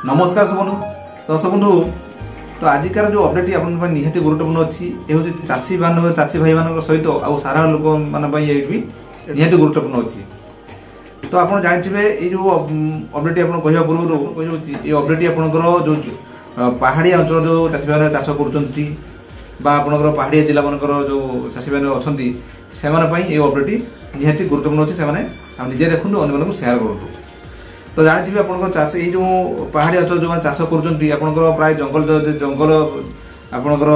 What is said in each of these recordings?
नमस्कार सबनु दर्शक बंधु तो आजिकार जो अपडेट आप निहाती गुरुत्वपूर्ण अच्छी ये हूँ चाषी चाषी भाई मान सहित आउ सारा लोक मानी निहाती गुरुत्वपूर्ण अच्छी। तो आप जानते ये जो अपडेट आप कह पूर्व कही ये अपडेट आपंकर जो पहाड़िया अंचल जो चाषी भाई चाष कर पहाड़िया जिला मानकर जो चाषी भाई अच्छा से ये अपडेट निहाती गुरुत्वपूर्ण अच्छी से निजे देखूँ अन्य सेयार करूँ। तो जानते आप चाष ये जो पहाड़ी अंचल जो चाष कर प्राय जंगल जंगल आपणकर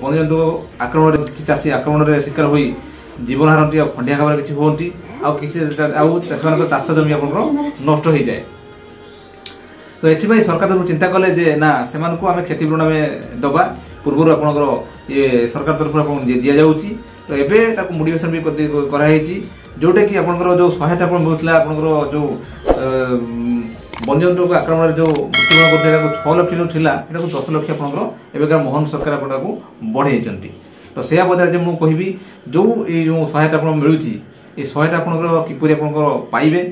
वन्यजंतु आक्रमण चाषी आक्रमण शिकार हो जीवन हारती खंडिया खाबार किसी होती चाषी मान चाष जमी आप नष्ट हो जाए। तो ये सरकार तरफ चिंता कले जे ना से आम क्षतिपूरण आम दबा पूर्व आपंकर ये सरकार तरफ दि जाऊँगी। तो ये मोटिवेशन भी कराई जोटा कि आपंकर जो सहायता मिलता आपंकर जो वन्यजंतु आक्रमण जो मृत्युवरण कर 6 लाख जो थिला 10 लाख आपंकर मोहन सरकार आपको बढ़े। तो से बदले मुझे कहबी जो ये सहायता आप मिलूँ ये सहायता आपंकर किपरि आपंकर पाइबे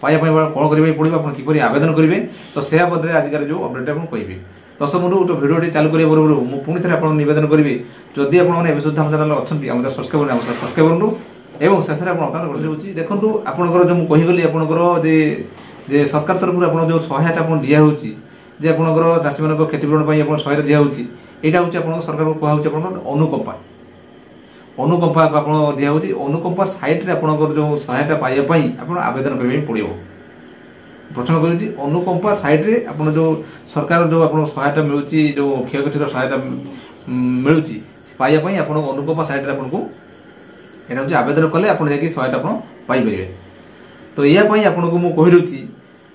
पाइबा कौन करेंगे पड़ो आप किपरि आवेदन करेंगे। तो से बदले आजिकार जो अपडेट आप कहबी दर्शक बंधु तो भिडियो चालू करिया पूर्व मुझे पुणी थे आपको निवेदन करी जदि आप सुधा आम चैनल अच्छा सब्सक्राइब करूँ एवं शेष में देखो आपंकर जो मुझे आपंकर जे सरकार तरफ आप जो सहायता आप दिखाई आपंकर चाषी मान क्षतिपूरण सहायता दिखाई यहाँ हूँ सरकार को कहूँ अनुकंपा अनुकंपा आप दिखाई अनुकंपा साइट्रे आपंकर जो सहायता पाइबापी आप आवेदन करने पड़ो। प्रथम कहूँ अनुकंपा साइट्रे आप जो सरकार जो आप सहायता मिलूँ जो क्षयक्षतिर सहायता मिलूँ पाइबापी आप अनुकंपा साइट्रे आपको यहाँ हूँ आवेदन कले आप सहायता आप पाइपर। तो यापाई आपको मुझे कहीदे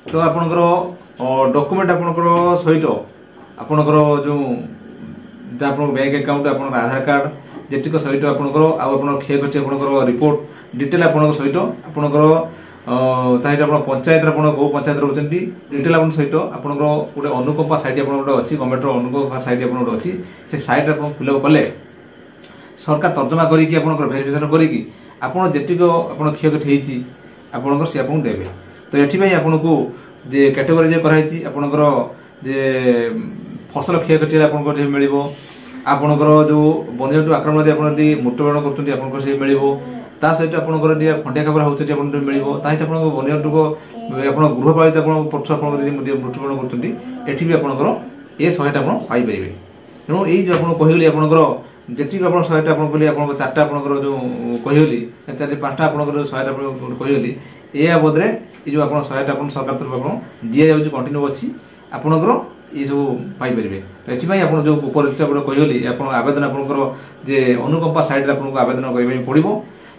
तो आपंकर डॉक्यूमेंट आपंकर सहित आपंकर जो बैंक अकाउंट आप आधार कार्ड जेटिक सहित आपंकर क्षयक्षति आपंकर रिपोर्ट डिटेल आप सहित आपंकर पंचायत गो पंचायत रोचे डिटेल आप सहित आपंकर गोटे अनुकंपा साइट आप अच्छी गवर्नमेंट अनुकंपा साइट आप अच्छी से साइट आप फिलअप कले सरकार तर्जमा करिकी आपनकर वेरिफिकेशन करिकी आपन जेतिक आपन क्षयक्षति होती आपनकर से आपन देबे। तो एठी आपको जे कैटेगरी जे कराई आपनकर जे फसल क्षयक्षति आपनकर जे मिलिबो आपनकर जो वन्यजंतु आक्रमण दे आपन दि मृत्युवरण करथुंती आपनकर से मिलिबो ता सहित आपनकर दि खंडिया खबर होउछती आपन मिलिबो ताहि आपन वन्यजंतु को आपन गृहपालित आपन पक्ष आपनकर मृत्युवरण करथुंती एठी भी आपनकर ए सहायता आपन पाई परिबे। तेणु एई जो आपन कहिली आपनकर जी आप सहायता आप कहली आप चार्टा आप जो कहली 4-5टा आप सहायता कहली या बदले ये जो आप सहायता आप सरकार तरफ आप दि जाऊँगी कंटिन्यू अच्छी आपंकर ये सब पाइपर। तो ये आप जो उपरित कहली आप आवेदन आपंकर जे अनुकंपा साइट आपको आवेदन करने पड़ो।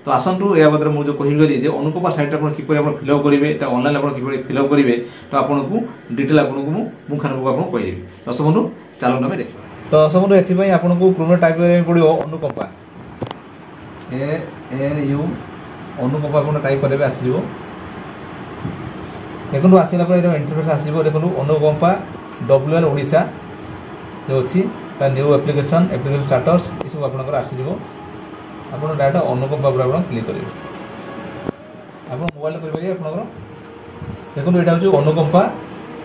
तो आसतु या बदले मुझे कहगली अनुकंपा साइट आप किपर फिलअप करेंगे ऑनलाइन आप फिलअप करेंगे तो आपको डिटेल आपको मुखानुमुख आपको कहदेवी। दर्शक बंधु चलो आम देखा। तो सब ये आपको प्रोग्राम टाइप करने पड़ो अनुकंपा ANU अनुकंपा आप टाइप करेंगे आसो देखो आसला इंटरफेस आसो देखो अनुकंपा WL ओडिशा जो अच्छी न्यू एप्लिकेशन स्टाटस ये सब आप आसो आप डायरेक्ट अनुकंपा आप क्लिक करेंगे आप मोबाइल करेंगे आप देखो यहाँ हूँ अनुकंपा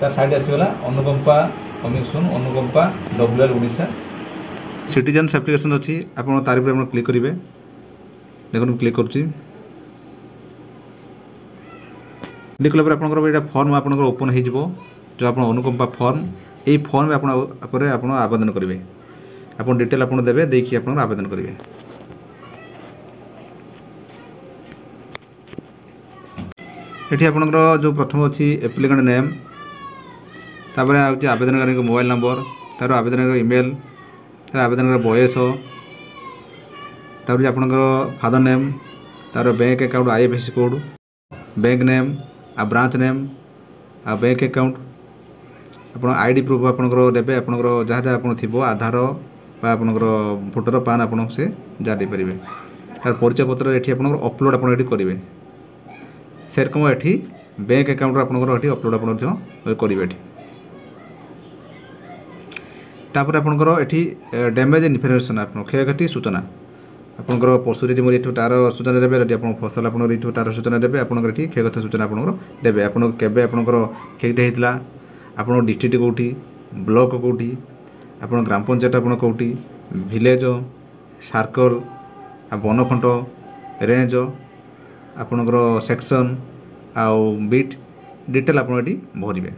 तार साइड आसगला अनुकंपा कमिंग सून अनुकंपा WL ओडिशा सिटीजन्स एप्लिकेशन अच्छी आप तार पर क्लिक करेंगे देखो क्लिक करुँची क्लिक कला आप फर्म आप ओपन हो जो आप अनुकंपा फर्म यही फर्म आप आवेदन करेंगे आप डिटेल आप देवे देखिए आप आवेदन करेंगे। ये आपंकर जो प्रथम अच्छी एप्लिकेंट नेम तापर आज आवेदनकारी मोबाइल नंबर तार आवेदन ईमेल तार आवेदन बयस तापर आपंकर फादर नेम तार bank account IFSC code bank name आ ब्रांच नेम आ बैंक अकाउंट आप ID प्रूफ आपंकर देवे आपंकर जहाँ जहाँ आप थी आधार आपंकर भोटर पान आप से जहाँ देपारे तार परिचय पत्र ये आप अपलोड आप करेंगे से रकम ये बैंक अकाउंट आपंकर अपलोड आप करेंगे। तापर आपंकर ये डैमेज इनफर्मेशन आप क्षयक्षति सूचना आपंकर पशु यदि मरी तार सूचना देवे यदि आप फसल आप तार सूचना देवे आपंकर क्षयक्षति सूचना आपंकर देवे आप केवे आपंकर क्षति होता ଆପଣ डिस्ट्रिक्ट कोठी ब्लॉक कोठी आपण ग्राम पंचायत आपण कोठी विलेज सर्कल बनखंड रेंज आपणकर सेक्शन आउ बीट डिटेल आप भरवे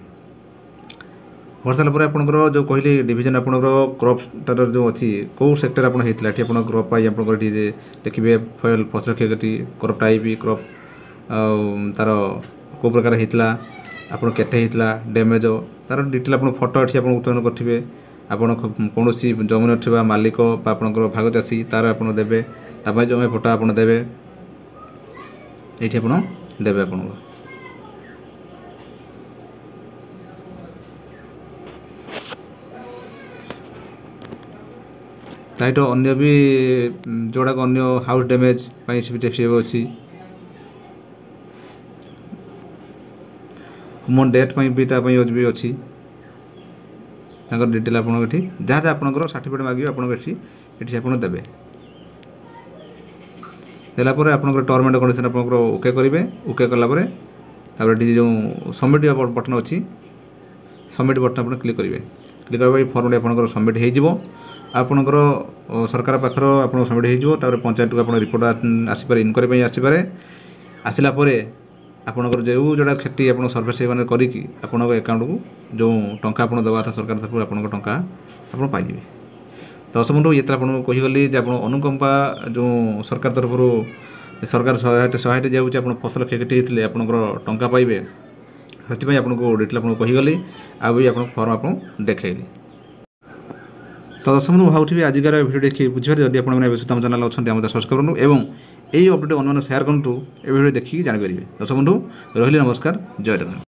भर सारा आपंकर जो कहली डिविजन आपंकर क्रॉप तार जो अच्छी कौ सेक्टर आप क्रॉप पाई आप देखिए फल फसल क्षति क्रॉप टाइप क्रॉप तार कौ प्रकार होता आप केते डैमेज तार डिटेल आप फोटो ये आप उत्तोलन करेंगे आपड़ कौन जमीन था मालिक आपंकर भाग चाषी तार आप देवे जमी फोटो आप देवे ये आप देवे आप सहित अन्य भी जोड़ाक अन्य हाउस डैमेज अच्छी ह्यूमन डेथ भी अच्छी डिटेल आप जहाँ जहाँ आपंकर सर्टिफिकेट मांगे आप देवे देलापर आप टर्म एंड कंडीशन आप ओके करेंगे ओके कलापर जो सबमिट बटन अच्छी सबमिट बटन आप क्लिक करेंगे क्लिक करने फर्म आप सबमिट हो आपणकर सरकार पाखर आप सबमिट हो पंचायत को आप रिपोर्ट आसपे इनक्वारी आसपे आसला आपणकर जो जोड़ा क्षति आप सर्वे से करके आपण अकाउंट को जो टंका आप दवा था सरकार तरफ आप टंका आप पाइबे। तो दर्शक बंधु ये आपको कहीगली आप अनुकंपा जो सरकार तरफ सरकार सहायता जाऊँगी आप फसल क्षति होते आपंकर टंका पाइबे से आपको डिटेल आपको कहीगली आ भी आप फर्म आप देखली। तो दर्शक बंधु भावी आजिकार भिडियो देखिए बुझे जब आप सुतम चैनल अच्छा आम सब्सक्राइब करूँ और यही अपडेट अन्य सेयार करूँ ए भिडियो देखिए जानीपर। दर्शक बंधु रही नमस्कार जय जगन्नाथ।